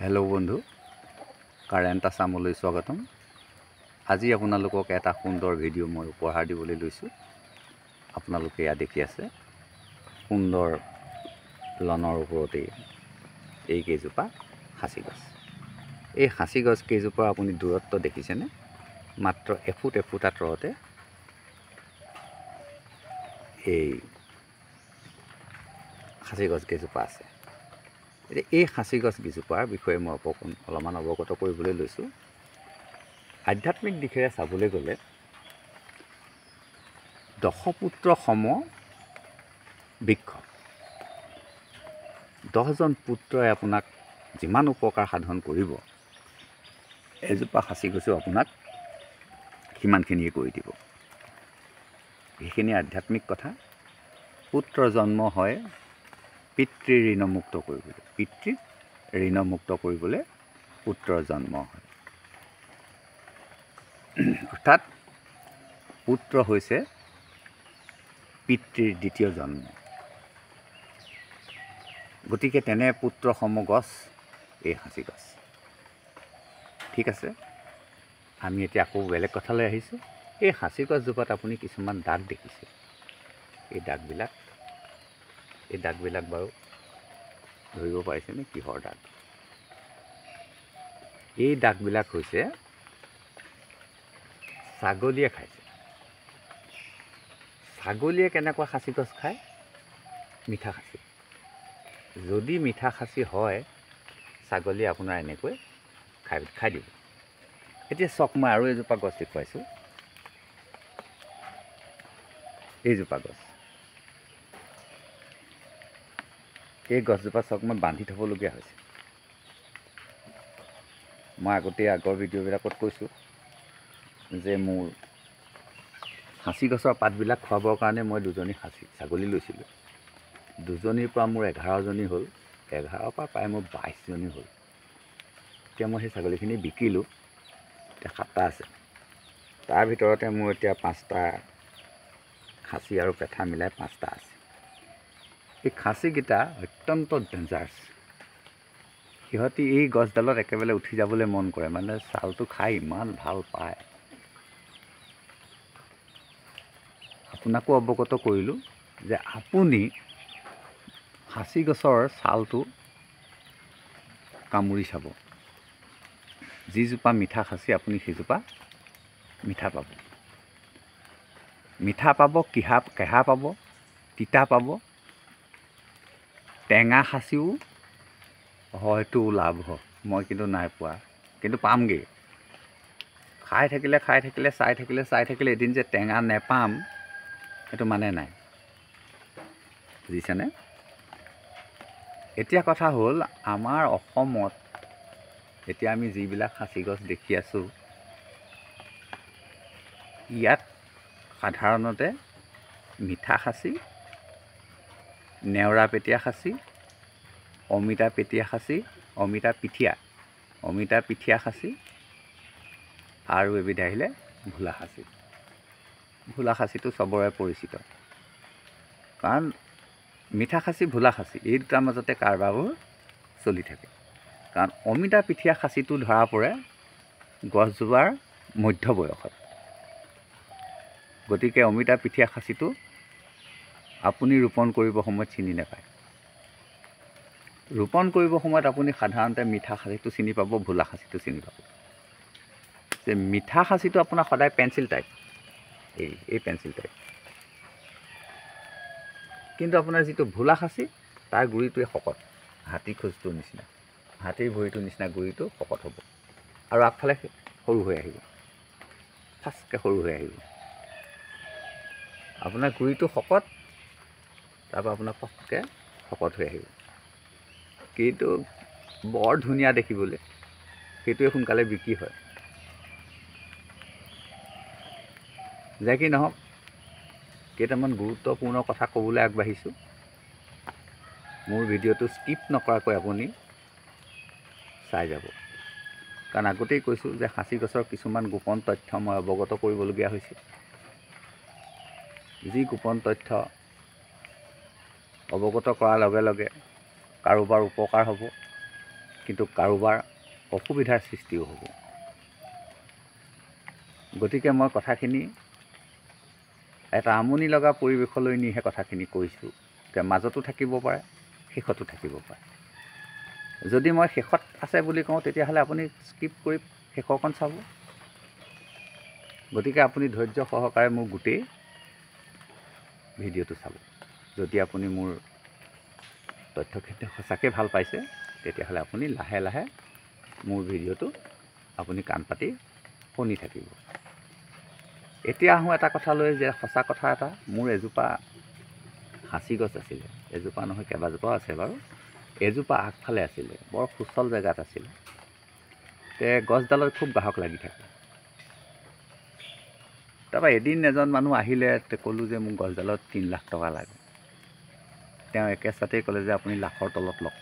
Hello' বন্ধু, current আছামলৈ স্বাগতম। আজি আপোনালোকক এটা সুন্দৰ ভিডিঅ' মই উপহাৰ দিবলৈ লৈছোঁ। আপোনালোকে এয়া দেখি আছে সুন্দৰ লনৰ ওপৰতেই এই কেইজোপা সাঁচি গছ। এই সাঁচি গছ কেইজোপা আপুনি দূৰত্ব দেখিছেনে? মাত্ৰ এফুট আঁতৰতে এই সাঁচি গছ কেইজোপা আছে। এই সাঁচি গছ কেইজোপাৰ বিষয়ে মই অলপমান অৱগত কৰিবলৈ লৈছোঁ। আধ্যাত্মিক দিশেৰে চাবলৈ গ'লে দশপুত্ৰ সম বৃক্ষ। 10জন পুত্ৰই আপোনাক যিমান উপকাৰ সাধন কৰিব, এজোপা সাঁচি গছেও আপোনাক সিমানখিনিয়ে কৰি দিব। সেইখিনি আধ্যাত্মিক কথা। পুত্ৰ জন্ম হয় পিতৃৰ ঋণমুক্ত কৰিবলৈ, পিতৃক ঋণমুক্ত কৰিবলৈ পুত্ৰৰ জন্ম হয়। অৰ্থাৎ পুত্ৰ হৈছে পিতৃৰ দ্বিতীয় জন্ম। গতিকে তেনে পুত্ৰ সম গছ এই সাঁচি গছ। ঠিক আছে, আমি এতিয়া আকৌ বেলেগ কথালৈ আহিছোঁ। এই সাঁচি গছজোপাত আপুনি কিছুমান দাগ দেখিছে। এই দাগবিলাক বাৰু ধৰিব পাৰিছেনে কিহৰ দাগ? এই দাগবিলাক হৈছে ছাগলীয়ে খাইছে। ছাগলীয়ে কেনেকুৱা সাঁচি গছ খায়? মিঠা সাঁচি। যদি মিঠা সাঁচি হয়, ছাগলীয়ে আপোনাৰ এনেকৈ খাই দিব। এতিয়া চাওক, মই আৰু এজোপা গছ দেখুৱাইছোঁ। এইজোপা গছ, এই গছজোপা চাওক, মই বান্ধি থ'বলগীয়া হৈছে। মই আগৰ ভিডিঅ'বিলাকত কৈছোঁ যে মোৰ সাঁচি গছৰ পাতবিলাক খুৱাবৰ কাৰণে মই 2জনী ছাগলী লৈছিলোঁ। 2জনীৰ পৰা মোৰ 11জনী হ'ল, 11ৰ পৰা প্ৰায় মোৰ 22জনী হ'ল। এতিয়া মই সেই ছাগলীখিনি বিকিলোঁ, এতিয়া 7টা আছে। তাৰ ভিতৰতে মোৰ এতিয়া 5টা খাচী আৰু পেঠা মিলাই 5টা আছে। এই খাচীকেইটা অত্যন্ত ডেঞ্জাৰাছ। সিহঁতি এই গছডালত একেবাৰে উঠি যাবলৈ মন কৰে, মানে ছালটো খাই ইমান ভাল পায়। আপোনাকো অৱগত কৰিলোঁ যে আপুনি সাঁচি গছৰ ছালটো কামুৰি চাব। যিজোপা মিঠা সাঁচি, আপুনি সেইজোপা মিঠা পাব। মিঠা পাব, কেঁহা পাব, তিতা পাব। টেঙা সাঁচিও হয়তো ওলাব, মই কিন্তু নাই পোৱা, কিন্তু পামগৈ। খাই থাকিলে চাই থাকিলে এদিন যে টেঙা নেপাম, সেইটো মানে নাই। বুজিছেনে? এতিয়া কথা হ'ল, আমাৰ অসমত এতিয়া আমি যিবিলাক সাঁচি গছ দেখি আছোঁ, ইয়াত সাধাৰণতে মিঠা সাঁচি, নেওৰা পেটীয়া সাঁচি, অমিতা পেটীয়া সাঁচি, অমিতা পিঠিয়া সাঁচি আৰু এবিধ আহিলে ভোলা সাঁচি। ভোলা সাঁচিটো চবৰে পৰিচিত, কাৰণ মিঠা সাঁচি, ভোলা সাঁচি এই দুটাৰ মাজতে কাৰবাৰবোৰ চলি থাকে। কাৰণ অমিতা পিঠিয়া সাঁচিটো ধৰা পৰে গছজোপাৰ মধ্য বয়সত। গতিকে অমিতা পিঠিয়া সাঁচিটো আপুনি ৰোপণ কৰিব সময়ত চিনি নাপায়। ৰোপণ কৰিব সময়ত আপুনি সাধাৰণতে মিঠা সাঁচিটো চিনি পাব, ভোলা সাঁচিটো চিনি পাব। যে মিঠা সাঁচিটো আপোনাৰ সদায় পেঞ্চিল টাইপ, এই পেঞ্চিল টাইপ। কিন্তু আপোনাৰ যিটো ভোলা সাঁচি, তাৰ গুৰিটোৱে শকত, হাতী খোজটোৰ নিচিনা, হাতীৰ ভৰিটোৰ নিচিনা গুৰিটো শকত হ'ব আৰু আগফালে সৰু হৈ আহিব, ফাচকৈ সৰু হৈ আহিব। আপোনাৰ গুৰিটো শকত, তাৰপৰা আপোনাৰ ফাচকৈ শকত হৈ আহিব। কিন্তু বৰ ধুনীয়া দেখিবলৈ, সেইটোৱে সোনকালে বিক্ৰী হয়। যে কি নহওক, কেইটামান গুৰুত্বপূৰ্ণ কথা ক'বলৈ আগবাঢ়িছোঁ। মোৰ ভিডিঅ'টো স্কিপ নকৰাকৈ আপুনি চাই যাব, কাৰণ আগতেই কৈছোঁ যে সাঁচি গছৰ কিছুমান গোপন তথ্য মই অৱগত কৰিবলগীয়া হৈছে। যি গোপন তথ্য অৱগত কৰাৰ লগে লগে কাৰোবাৰ উপকাৰ হ'ব, কিন্তু কাৰোবাৰ অসুবিধাৰ সৃষ্টিও হ'ব। গতিকে মই কথাখিনি এটা আমনি লগা পৰিৱেশলৈ নিহে কথাখিনি কৈছোঁ যে মাজতো থাকিব পাৰে, শেষতো থাকিব পাৰে। যদি মই শেষত আছে বুলি কওঁ তেতিয়াহ'লে আপুনি স্কিপ কৰি শেষৰখন চাব। গতিকে আপুনি ধৈৰ্য সহকাৰে মোৰ গোটেই ভিডিঅ'টো চাব। যদি আপুনি মোৰ তথ্যখিনি সঁচাকৈ ভাল পাইছে তেতিয়াহ'লে আপুনি লাহে লাহে মোৰ ভিডিঅ'টো আপুনি কাণ পাতি শুনি থাকিব। এতিয়া আহোঁ এটা কথালৈ যে সঁচা কথা এটা, মোৰ এজোপা সাঁচি গছ আছিলে, এজোপা নহয় কেইবাজোপাও আছে বাৰু। এজোপা আগফালে আছিলে, বৰ সুচল জেগাত আছিলে। গছডালত খুব বাহক লাগি থাকে। তাৰপৰা এদিন এজন মানুহ আহিলে, ক'লোঁ যে মোক গছডালত 3 লাখ টকা লাগে। তেওঁ একেচাতেই ক'লে যে আপুনি লাখৰ তলত লওক।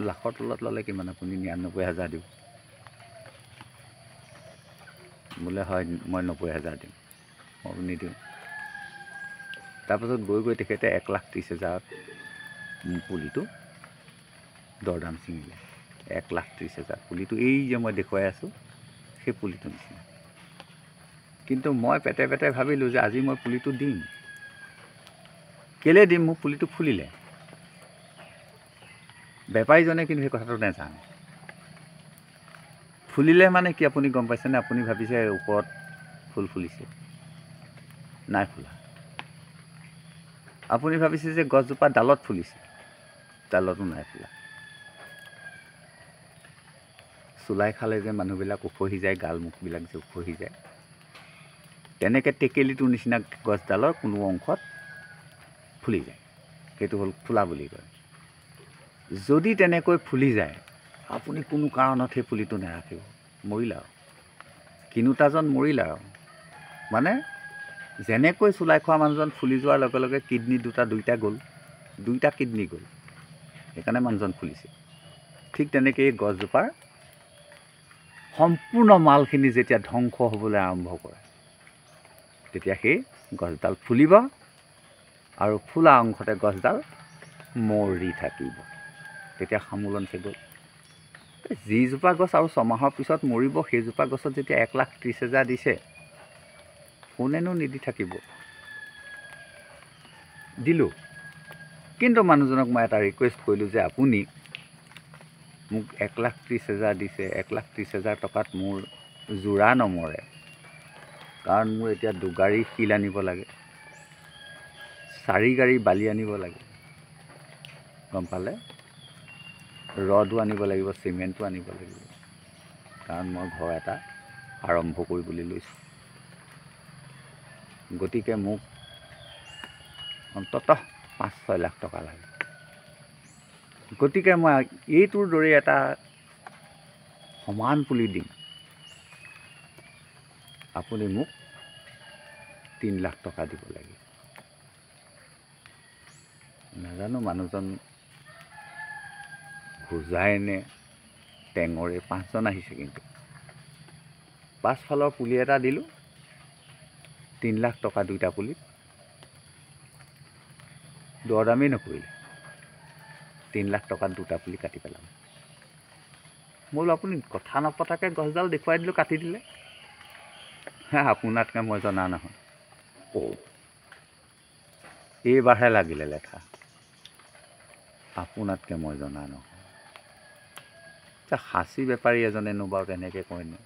লাখৰ তলত ল'লে কিমান? আপুনি 99,000 দিব। বোলে হয়, মই 90,000 দিম। মই নিদিওঁ। তাৰপাছত গৈ তেখেতে 1,30,000 পুলিটো দৰদাম ছিঙিলে। 1,30,000 পুলিটো এই যে মই দেখুৱাই আছোঁ সেই পুলিটো নিচিনা। কিন্তু মই পেটে পেটে ভাবিলোঁ যে আজি মই পুলিটো দিম। কেলৈ দিম? মোৰ পুলিটো ফুলিলে। বেপাৰীজনে কিন্তু সেই কথাটো নেজানে। ফুলিলে মানে কি আপুনি গম পাইছেনে? আপুনি ভাবিছে ওপৰত ফুল ফুলিছে, নাই ফুলা। আপুনি ভাবিছে যে গছজোপা ডালত ফুলিছে, ডালতো নাই ফুলা। চুলাই খালে যে মানুহবিলাক উফহি যায়, গাল মুখবিলাক যে উফহি যায়, তেনেকৈ টেকেলিটোৰ নিচিনা গছডালৰ কোনো অংশত ফুলি যায়। সেইটো হ'ল ফুলা বুলি কয়। যদি তেনেকৈ ফুলি যায়, আপুনি কোনো কাৰণত সেই পুলিটো নাৰাখিব, মৰিলা আৰু। কিনোতাজন মৰিলা আৰু। মানে যেনেকৈ চুলাই খোৱা মানুহজন ফুলি যোৱাৰ লগে লগে কিডনী দুটা গ'ল, 2টা কিডনী গ'ল, সেইকাৰণে মানুহজন ফুলিছে। ঠিক তেনেকৈ এই গছজোপাৰ সম্পূৰ্ণ মালখিনি যেতিয়া ধ্বংস হ'বলৈ আৰম্ভ কৰে, তেতিয়া সেই গছডাল ফুলিব আৰু ফুলা অংশতে গছডাল মৰি থাকিব। তেতিয়া সামোলঞ্চে গ'ল। যিজোপা গছ আৰু 6 মাহৰ পিছত মৰিব, সেইজোপা গছত যেতিয়া 1,30,000 দিছে, কোনেনো নিদি থাকিব? দিলোঁ। কিন্তু মানুহজনক মই এটা ৰিকুৱেষ্ট কৰিলোঁ যে আপুনি মোক 1,30,000 দিছে, 1,30,000 টকাত মোৰ যোৰা নমৰে। কাৰণ মোৰ এতিয়া 2 গাড়ী শিল আনিব লাগে, 4 গাড়ী বালি আনিব লাগে, গম পালে? ৰডো আনিব লাগিব, চিমেণ্টো আনিব লাগিব। কাৰণ মই ঘৰ এটা আৰম্ভ কৰিবলৈ লৈছোঁ। গতিকে মোক অন্ততঃ 5-6 লাখ টকা লাগে। গতিকে মই এইটোৰ দৰে এটা সমান পুলি দিম, আপুনি মোক 3 লাখ টকা দিব লাগিব। নাজানো মানুহজন হোজাই নে টেঙৰে, 5জন আহিছে। কিন্তু পাছফালৰ পুলি এটা দিলোঁ, 3 লাখ টকা 2টা পুলিত। দৰদামেই নকৰিলে, 3 লাখ টকাত 2টা পুলি কাটি পেলাম। মই বোলো আপুনি কথা নপতাকৈ গছডাল দেখুৱাই দিলোঁ, কাটি দিলে। আপোনাতকৈ মই জনা নহয়। এইবাৰহে লাগিলে লেঠা, আপোনাতকৈ মই জনা নহয়। সাঁচি বেপাৰী এজনেনো বাৰু তেনেকৈ কয়নে?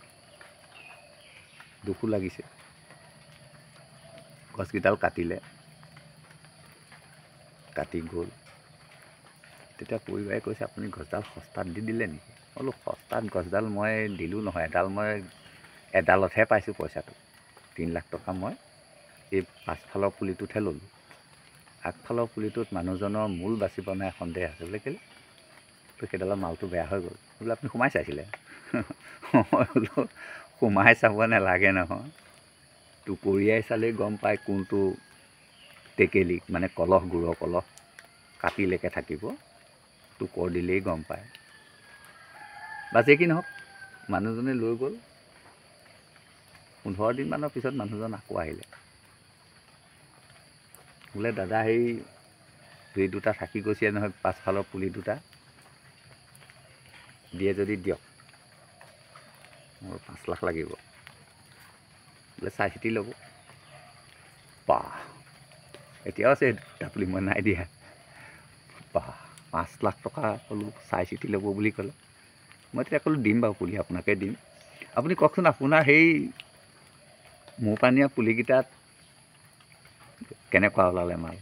দুখো লাগিছে। গছকেইডাল কাটিলে, কাটি গ'ল। তেতিয়া পৰিবাৰে কৈছে আপুনি গছডাল সস্তাত দি দিলে নেকি? মই বোলো সস্তাত গছডাল মই দিলোঁ নহয়, এডালতহে পাইছোঁ পইচাটো। 3 লাখ টকা মই এই পাছফালৰ পুলিটোতহে ল'লোঁ। আগফালৰ পুলিটোত মানুহজনৰ মূল বাচিব নাই সন্দেহ আছে। বোলে কেলৈ? তো সেইডালৰ মালটো বেয়া হৈ গ'ল। বোলে আপুনি সোমাই চাইছিলে? মই বোলো সোমাই চাব নালাগে নহয়, টুকুৰিয়াই চালেই গম পায় কোনটো টেকেলি, মানে কলহ, গুড়ৰ কলহ কাটিলৈকে থাকিব, টুকুৰ দিলেই গম পায়। বা যে কি নহওক, মানুহজনে লৈ গ'ল। 15 দিনমানৰ পিছত মানুহজন আকৌ আহিলে। বোলে দাদা, সেই 2টা থাকি গৈছে নহয়, পাছফালৰ পুলি 2টা। দিয়ে যদি দিয়ক, মোৰ 5 লাখ লাগিব। বোলে চাই চিতি ল'ব। বাহ, এতিয়াও আছে দুটা পুলি, মই নাই দিয়া। বাহ, 5 লাখ টকা ক'লোঁ চাই চিতি ল'ব বুলি ক'লে। মই তেতিয়া ক'লোঁ দিম বাৰু পুলি, আপোনাকে দিম। আপুনি কওকচোন, আপোনাৰ সেই মোৰ পানীয়া পুলিকেইটাত কেনেকুৱা ওলালে মাল?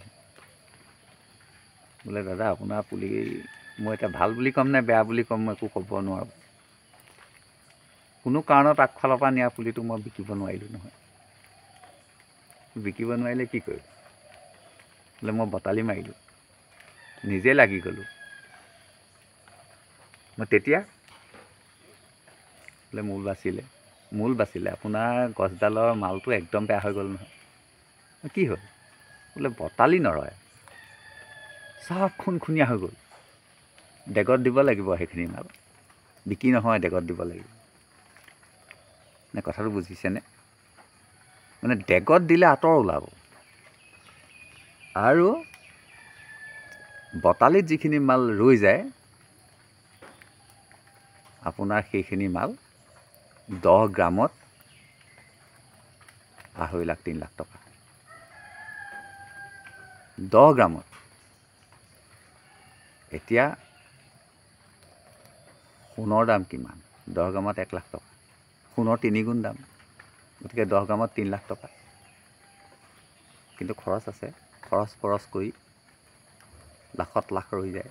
বোলে দাদা আপোনাৰ পুলি মই এতিয়া ভাল বুলি ক'ম নে বেয়া বুলি ক'ম, মই একো ক'ব নোৱাৰোঁ। কোনো কাৰণত আগফালৰ পৰা নিয়া পুলিটো মই বিকিব নোৱাৰিলোঁ নহয়। বিকিব নোৱাৰিলে কি কৰিম? বোলে মই বটালি মাৰিলোঁ, নিজে লাগি গ'লোঁ। মই তেতিয়া বোলে মূল বাচিলে আপোনাৰ গছডালৰ মালটো একদম বেয়া হৈ গ'ল নহয়। কি হ'ল? বোলে বটালি নৰয়, চব খুনখুনীয়া হৈ গ'ল। ডেগত দিব লাগিব সেইখিনি মাল, বিকি নহয় ডেগত দিব লাগিব। নে কথাটো বুজিছেনে? মানে ডেগত দিলে আঁতৰ ওলাব, আৰু বটালিত যিখিনি মাল ৰৈ যায় আপোনাৰ সেইখিনি মাল 10 গ্ৰামত 2.5 লাখ 3 লাখ টকা। 10 গ্ৰামত। এতিয়া সোণৰ দাম কিমান? 10 গ্ৰামত 1 লাখ টকা। সোণৰ 3 গুণ দাম, গতিকে 10 গ্ৰামত 3 লাখ টকা। কিন্তু খৰচ আছে, খৰচ কৰি লাখত লাখ ৰৈ যায়।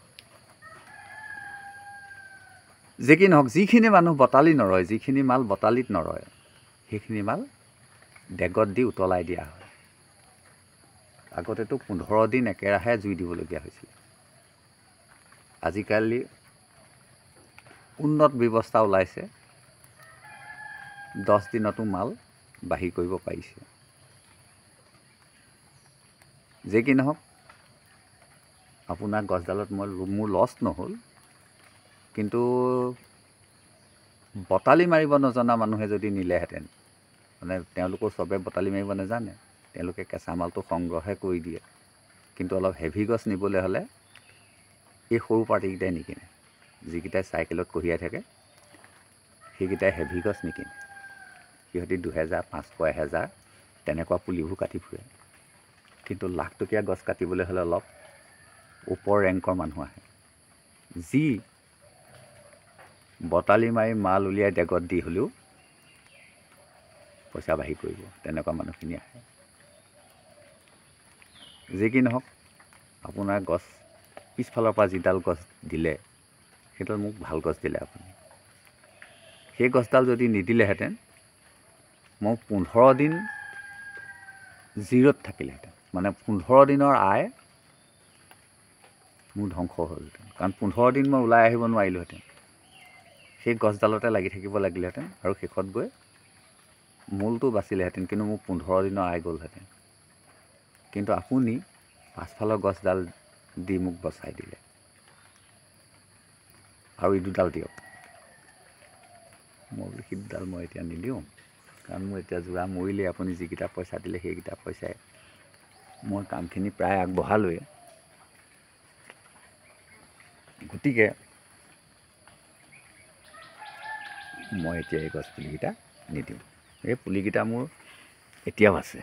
যে কি নহওক, যিখিনি মানুহ বটালি নৰয়, যিখিনি মাল বটালিত নৰয়, সেইখিনি মাল ডেগত দি উতলাই দিয়া হয়। আগতেতো 15 দিন একেৰাহে জুই দিবলগীয়া হৈছিল। আজিকালি উন্নত ব্যৱস্থা ওলাইছে, 10 দিনতো মাল বাঢ়ি কৰিব পাৰিছে। যে কি নহওক, আপোনাৰ গছডালত মোৰ লছ নহ'ল। কিন্তু বটালি মাৰিব নজনা মানুহে যদি নিলেহেঁতেন, মানে তেওঁলোকৰ চবে বটালি মাৰিব নাজানে, তেওঁলোকে কেঁচা মালটো সংগ্ৰহে কৰি দিয়ে। কিন্তু অলপ হেভি গছ নিবলৈ হ'লে এই সৰু পাৰ্টিকেইটাই নিকিনে। যিকেইটাই চাইকেলত কঢ়িয়াই থাকে সেইকেইটাই হেভি গছ নিকিনে। সিহঁতি 2000, 500, 1000 তেনেকুৱা পুলিবোৰ কাটি ফুৰে। কিন্তু লাখটকীয়া গছ কাটিবলৈ হ'লে অলপ ওপৰ ৰেংকৰ মানুহ আহে, যি বটালি মাৰি মাল উলিয়াই ডেগত দি হ'লেও পইচা বাঢ়ি কৰিব, তেনেকুৱা মানুহখিনি আহে। যে কি নহওক, আপোনাৰ গছ পিছফালৰ পৰা যিডাল গছ দিলে, সেইডাল মোক ভাল গছ দিলে আপুনি। সেই গছডাল যদি নিদিলেহেঁতেন, মই 15 দিন জিৰ'ত থাকিলেহেঁতেন। মানে 15 দিনৰ আয় মোৰ ধ্বংস হ'লহেঁতেন। কাৰণ 15 দিন মই ওলাই আহিব নোৱাৰিলোহেঁতেন, সেই গছডালতে লাগি থাকিব লাগিলেহেঁতেন, আৰু শেষত গৈ মূলটো বাচিলেহেঁতেন, কিন্তু মোৰ 15 দিনৰ আয় গ'লহেঁতেন। কিন্তু আপুনি পাছফালৰ গছডাল দি মোক বচাই দিলে, আৰু এই দুডাল দিয়ক। মই বোলো সেই দুডাল মই এতিয়া নিদিওঁ, কাৰণ মোৰ এতিয়া যোৰা মৰিলেই। আপুনি যিকেইটা পইচা দিলে সেইকেইটা পইচাই মই কামখিনি প্ৰায় আগবঢ়ালোৱে। গতিকে মই এতিয়া এই গছ পুলিকেইটা নিদিওঁ। এই পুলিকেইটা মোৰ এতিয়াও আছে।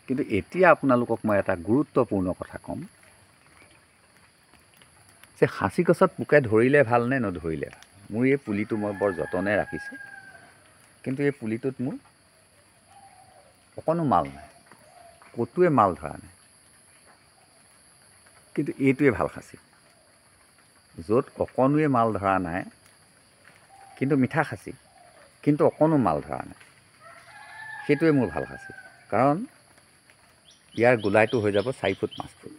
কিন্তু এতিয়া আপোনালোকক মই এটা গুৰুত্বপূৰ্ণ কথা ক'ম, যে সাঁচি গছত পোকে ধৰিলে ভাল নে নধৰিলে ভাল। মোৰ এই পুলিটো মই বৰ যতনে ৰাখিছোঁ, কিন্তু এই পুলিটোত মোৰ অকণো মাল নাই, ক'তোৱে মাল ধৰা নাই। কিন্তু এইটোৱে ভাল খাচী, য'ত অকণোৱে মাল ধৰা নাই, কিন্তু মিঠা খাচী, কিন্তু অকণো মাল ধৰা নাই, সেইটোৱে মোৰ ভাল খাচী। কাৰণ ইয়াৰ গোলাইটো হৈ যাব 4 ফুট 5 ফুট।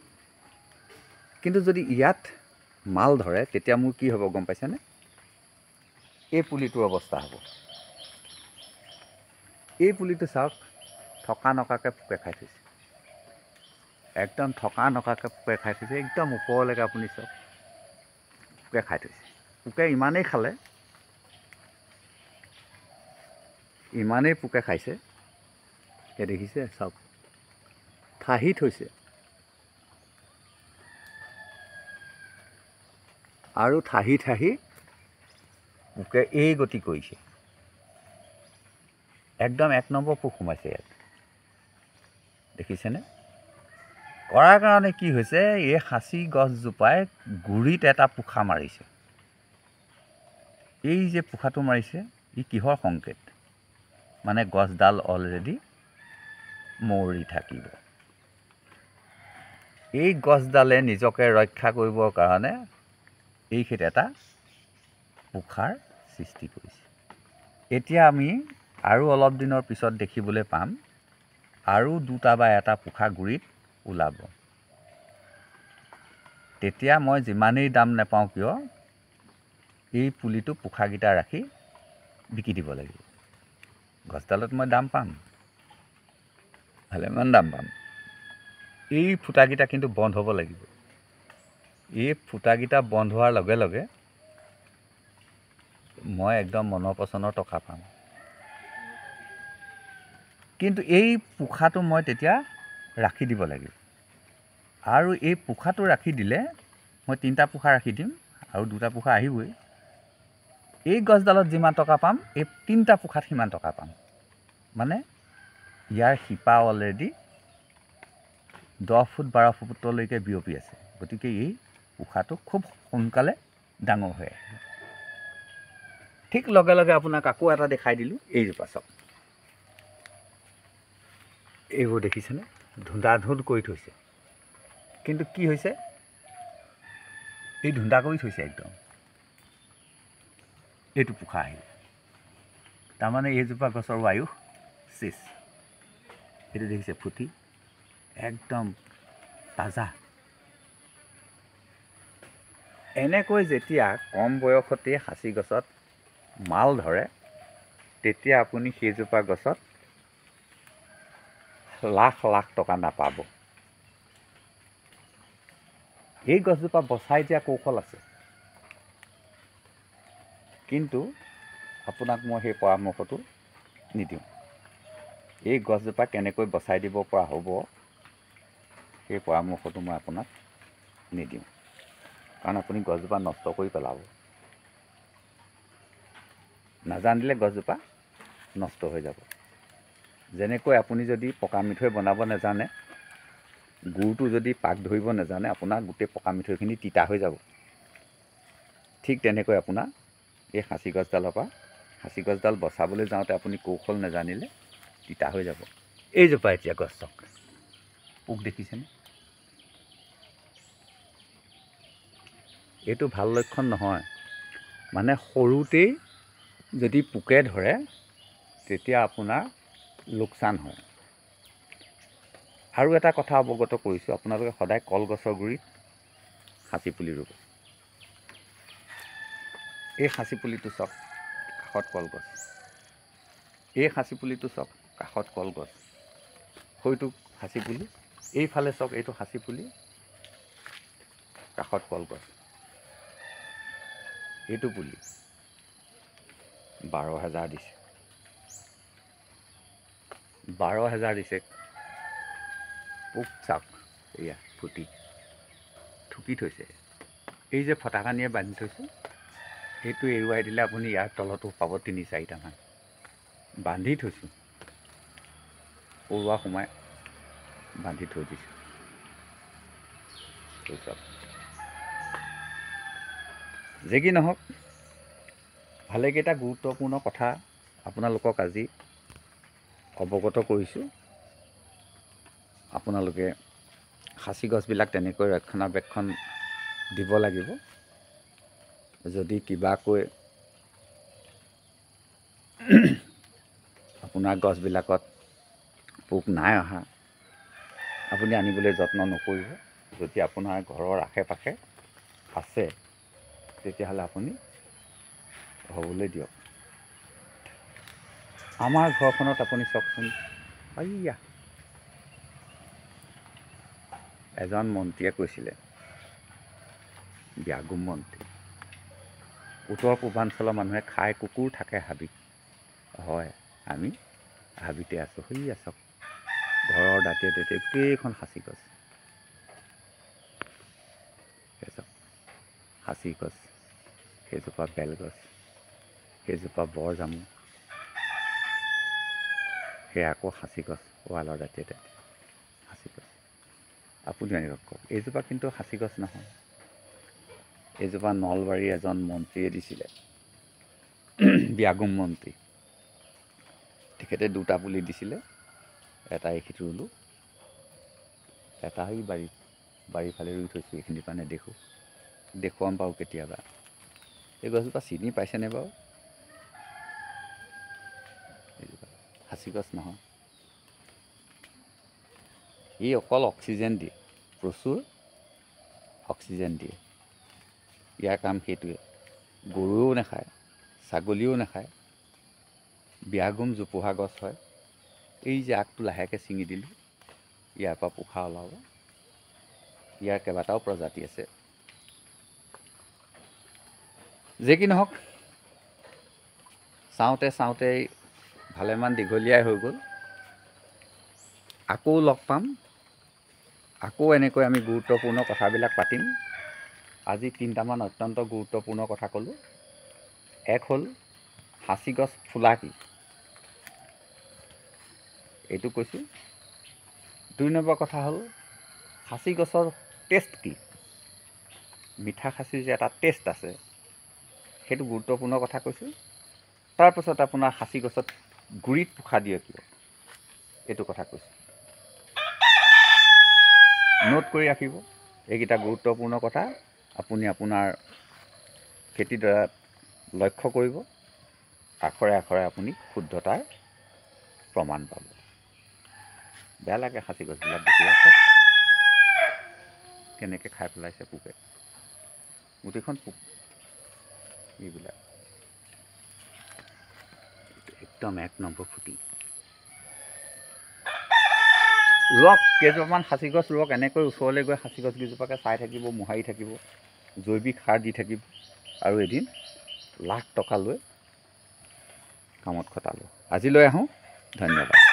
কিন্তু যদি ইয়াত মাল ধৰে, তেতিয়া মোৰ কি হ'ব গম পাইছেনে? এই পুলিটোৰ অৱস্থা হ'ব। এই পুলিটো চাওক, থকা নকাকৈ পোকে খাই থৈছে, একদম থকা নকাকৈ পোকে খাই থৈছে। একদম ওপৰলৈকে আপুনি চাওক, পোকে খাই থৈছে। পোকে ইমানেই খালে, ইমানেই পোকে খাইছে, এই দেখিছে চাওক, ঠাহি থৈছে। আৰু ঠাহি পোকে এই গতি কৰিছে, একদম 1 নম্বৰ পোক সোমাইছে ইয়াত, দেখিছেনে? কৰাৰ কাৰণে কি হৈছে, এই সাঁচি গছজোপাই গুৰিত এটা পোখা মাৰিছে। এই যে পোখাটো মাৰিছে, ই কিহৰ সংকেত? মানে গছডাল অলৰেডি মৰি থাকিব। এই গছডালে নিজকে ৰক্ষা কৰিবৰ কাৰণে এইখিনিত এটা পোখাৰ সৃষ্টি কৰিছে। এতিয়া আমি আৰু অলপ দিনৰ পিছত দেখিবলৈ পাম আৰু 2টা বা 1টা পোখা গুৰিত ওলাব। তেতিয়া মই যিমানেই দাম নাপাওঁ কিয় এই পুলিটো পোখাকেইটা ৰাখি বিকি দিব লাগিব। গছডালত মই দাম পাম, ভালেমান দাম পাম। এই ফুটাকেইটা কিন্তু বন্ধ হ'ব লাগিব। এই ফুটাকেইটা বন্ধ হোৱাৰ লগে লগে মই একদম মনৰ পচন্দৰ টকা পাম। কিন্তু এই পোখাটো মই তেতিয়া ৰাখি দিব লাগিব। আৰু এই পোখাটো ৰাখি দিলে মই 3টা পোখা ৰাখি দিম আৰু 2টা পোখা আহিবই। এই গছডালত যিমান টকা পাম, এই 3টা পোখাত সিমান টকা পাম। মানে ইয়াৰ শিপা অলৰেডি 10 ফুট 12 ফুটলৈকে বিয়পি আছে। গতিকে এই পোখাটো খুব সোনকালে ডাঙৰ হৈ আহিব। ঠিক লগে লগে আপোনাক আকৌ এটা দেখাই দিলোঁ, এইজোপা চাওক। এইবোৰ দেখিছেনে? ধুন্দা ধুন্দ কৰি থৈছে। কিন্তু কি হৈছে, এই ধুন্দা কৰি থৈছে একদম। এইটো পোখা আহিল, তাৰমানে এইজোপা গছৰ আয়ুস চেচ। এইটো দেখিছে ফুটি একদম তাজা। এনেকৈ যেতিয়া কম বয়সতে সাঁচি গছত মাল ধৰে, তেতিয়া আপুনি সেইজোপা গছত লাখ লাখ টকা নাপাব। এই গছজোপা বচাই দিয়া কৌশল আছে, কিন্তু আপোনাক মই সেই পৰামৰ্শটো নিদিওঁ। এই গছজোপা কেনেকৈ বচাই দিব পৰা হ'ব, সেই পৰামৰ্শটো মই আপোনাক নিদিওঁ। কাৰণ আপুনি গছজোপা নষ্ট কৰি পেলাব। নাজানিলে গছজোপা নষ্ট হৈ যাব। যেনেকৈ আপুনি যদি পকা মিঠৈ বনাব নাজানে, গুৰটো যদি পাক ধৰিব নাজানে, আপোনাৰ গোটেই পকা মিঠৈখিনি তিতা হৈ যাব। ঠিক তেনেকৈ আপোনাৰ এই সাঁচি গছডালৰ পৰা সাঁচি গছডাল বচাবলৈ যাওঁতে আপুনি কৌশল নাজানিলে তিতা হৈ যাব। এইজোপা এতিয়া গছ চাওক, পোক দেখিছেনে? এইটো ভাল লক্ষণ নহয়। মানে সৰুতেই যদি পোকে ধৰে, তেতিয়া আপোনাৰ লোকচান হয়। আৰু এটা কথা অৱগত কৰিছোঁ, আপোনালোকে সদায় কলগছৰ গুৰিত সাঁচি পুলি ৰুব। এই সাঁচি পুলিটো চাওক, কাষত কলগছ। এই সাঁচি পুলিটো চাওক, কাষত কলগছ। সৈটো সাঁচি পুলি, এইফালে চাওক, এইটো সাঁচি পুলি, কাষত কলগছ। এইটো পুলি 12,000 দিছে, 12,000 দিছে। পোক চাওক, এয়া ফুটি থুকি থৈছে। এই যে ফটাকানিয়ে বান্ধি থৈছোঁ, সেইটো এৰুৱাই দিলে আপুনি ইয়াৰ তলতো পাব 3-4টামান। বান্ধি থৈছোঁ, পৰুৱা সোমাই বান্ধি থৈ দিছোঁ। চাওক, যে কি নহওক, ভালেকেইটা গুৰুত্বপূৰ্ণ কথা আপোনালোকক আজি অৱগত কৰিছোঁ। আপোনালোকে সাঁচি গছবিলাক তেনেকৈ ৰক্ষণাবেক্ষণ দিব লাগিব। যদি কিবাকৈ আপোনাৰ গছবিলাকত পোক নাই অহা, আপুনি আনিবলৈ যত্ন নকৰিব। যদি আপোনাৰ ঘৰৰ আশে পাশে আছে, তেতিয়াহ'লে আপুনি হ'বলৈ দিয়ক। আমাৰ ঘৰখনত আপুনি চাওকচোন, এইয়া এজন মন্ত্ৰীয়ে কৈছিলে, ব্যাগুম মন্ত্ৰী, উত্তৰ পূৰ্বাঞ্চলৰ মানুহে খাই কুকুৰ থাকে হাবিত। হয়, আমি হাবিতে আছোঁ। সেয়া চাওক, ঘৰৰ দাঁতিয়ে দাঁতিয়ে গোটেইখন সাঁচি গছ। সেই চাওক, সাঁচি গছ, সেইজোপা বেলগছ। সেইজোপা বৰ জামু, সেয়া আকৌ সাঁচি গছ ৱালৰ দাঁতিয়ে দাঁতি সাঁচি গছ। আপুনি আনি কওক, এইজোপা কিন্তু সাঁচি গছ নহয়, এইজোপা নলবাৰীৰ এজন মন্ত্ৰীয়ে দিছিলে, ব্যাগুম মন্ত্ৰী। তেখেতে 2টা পুলি দিছিলে, এটা এইখিনিত ৰুলোঁ, এটা সেই বাৰীৰ ফালে ৰুই থৈছোঁ, এইখিনিৰ পৰা নেদেখোঁ, দেখুৱাম বাৰু কেতিয়াবা। এই গছজোপা চিনি পাইছেনে বাৰু? এইজোপা সাঁচি গছ নহয়, ই অকল অক্সিজেন দিয়ে, প্ৰচুৰ অক্সিজেন দিয়ে। ইয়াৰ কাম সেইটোৱে, গৰুৱেও নাখায়, ছাগলীয়েও নাখায়। ব্যাগুম জোপোহা গছ হয়। এই যে আগটো লাহেকৈ ছিঙি দিলোঁ, ইয়াৰ পৰা পোখা ওলাব। ইয়াৰ কেইবাটাও প্ৰজাতি আছে। যে কি নহওক, চাওঁতে চাওঁতে ভালেমান দীঘলীয়াই হৈ গ'ল। আকৌ লগ পাম, আকৌ এনেকৈ আমি গুৰুত্বপূৰ্ণ কথাবিলাক পাতিম। আজি 3টামান অত্যন্ত গুৰুত্বপূৰ্ণ কথা ক'লোঁ। এক হ'ল সাঁচি গছ ফুলা কি, এইটো কৈছোঁ। 2 নম্বৰ কথা হ'ল সাঁচি গছৰ টেষ্ট কি, মিঠা সাঁচিৰ যে এটা টেষ্ট আছে, সেইটো গুৰুত্বপূৰ্ণ কথা কৈছোঁ। তাৰপাছত আপোনাৰ সাঁচি গছত গুৰিত পোখা দিয়ে কিয়, এইটো কথা কৈছোঁ। নোট কৰি ৰাখিব, এইকেইটা গুৰুত্বপূৰ্ণ কথা আপুনি আপোনাৰ খেতিডৰাত লক্ষ্য কৰিব। আখৰে আখৰে আপুনি শুদ্ধতাৰ প্ৰমাণ পাব। বেয়া লাগে সাঁচি গছবিলাক দেখিলে, কেনেকৈ খাই পেলাইছে পোকে, গোটেইখন পোক। এইবিলাক একদম 1 নম্বৰ ফুটি। ৰোৱক, কেইজোপামান সাঁচি গছ ৰোৱক, এনেকৈ ওচৰলৈ গৈ সাঁচি গছকেইজোপাকে চাই থাকিব, মোহাৰি থাকিব, জৈৱিক সাৰ দি থাকিব, আৰু এদিন লাখ টকা লৈ কামত খটালোঁ। আজিলৈ আহোঁ, ধন্যবাদ।